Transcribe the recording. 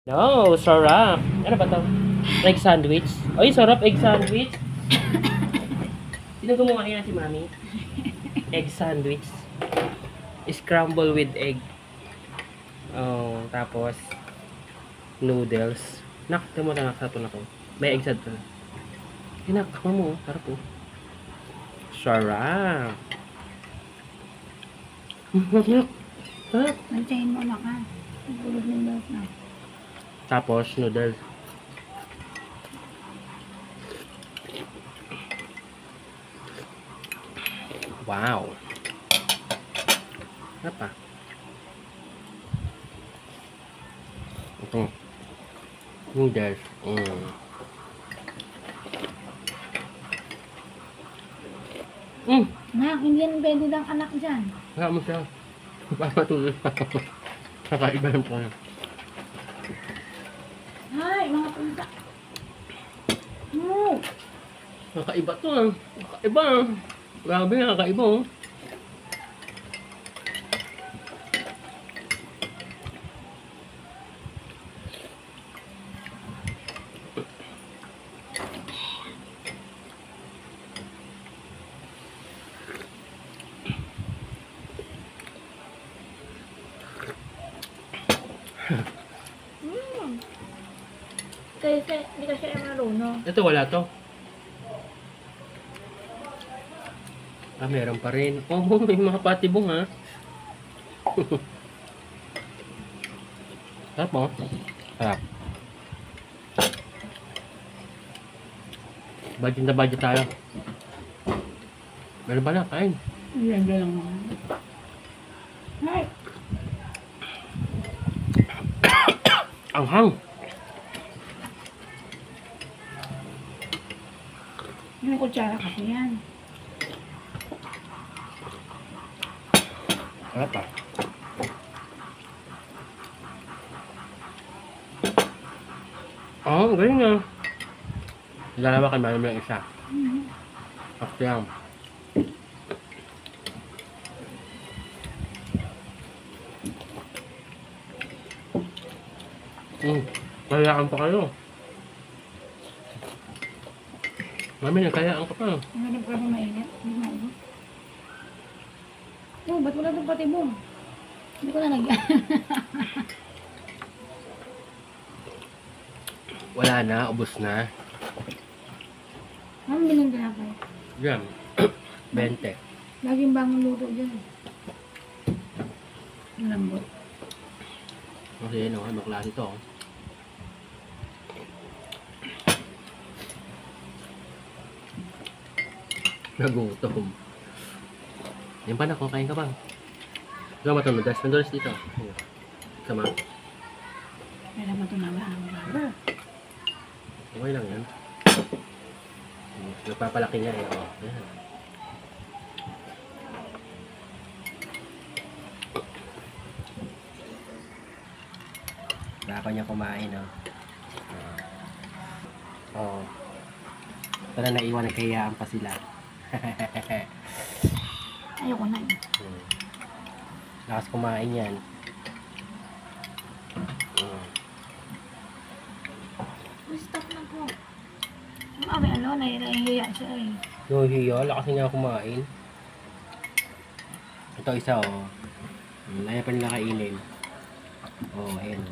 No, sarap. Ano ba to? Egg sandwich. Ay, sarap egg sandwich. Sino gumawa yan si Mami? Egg sandwich. Scramble with egg. Oh, tapos noodles. Nak, tamo na naksato na ko. May egg sad to. Hinak, mo. Sarap po. Sarap. Sarap. Mantayin mo na ka. Nagulog ng milk na. Tapos noodles. Wow. Apa? Ito. Noodles. Nak, hindi yan pwede lang anak dyan. Wala mo siya. Para matulog pa. Kakaiba lang po. Ay, mga punta. No. Kakaiba to ah. Kakaiba ah. Grabe, kakaiba oh. Kasi, hindi kasi yung marunong. Ito wala to. Ah, meron pa rin. Oh, may mga patibong ha. Sarap mo. Sarap. Budget na budget tayo. Meron pa na, kain. Yan lang naman. Ay, Ang hang. yung kutsara kasi yan. Sarap ah. Oh, galing ah. Lalawa kay Mami ng isa. After yan. Kayaan pa kayo. Mami, nagkayaan ka pa. Ang hanap ka ba mainit? Hindi mainit. Oh, ba't wala itong patibong? Hindi ko na nagyan. Wala na, ubos na. Ma'am, bilang tinapay. Yan. 20. Laging bangon luto dyan. Malambot. Kasi ano, ano klase to. Nagutom. Yan pa na, kumakain ka ba? Ikaw matunudas. Manudas dito. Sama. Kaya naman ito naman. Okay lang yan. Nagpapalaki niya eh. Oh, yan. Baka niya kumain oh. Oh. Pero naiwan, nagkayaan pa sila. Ayoko na eh. Lakas kumain yan. Stop na po. Mami, ano, nahihiya siya eh. No, hiyo. Lakas niya kumain. Ito isa oh. Ayaw pa nila kainin. Oh, ayun.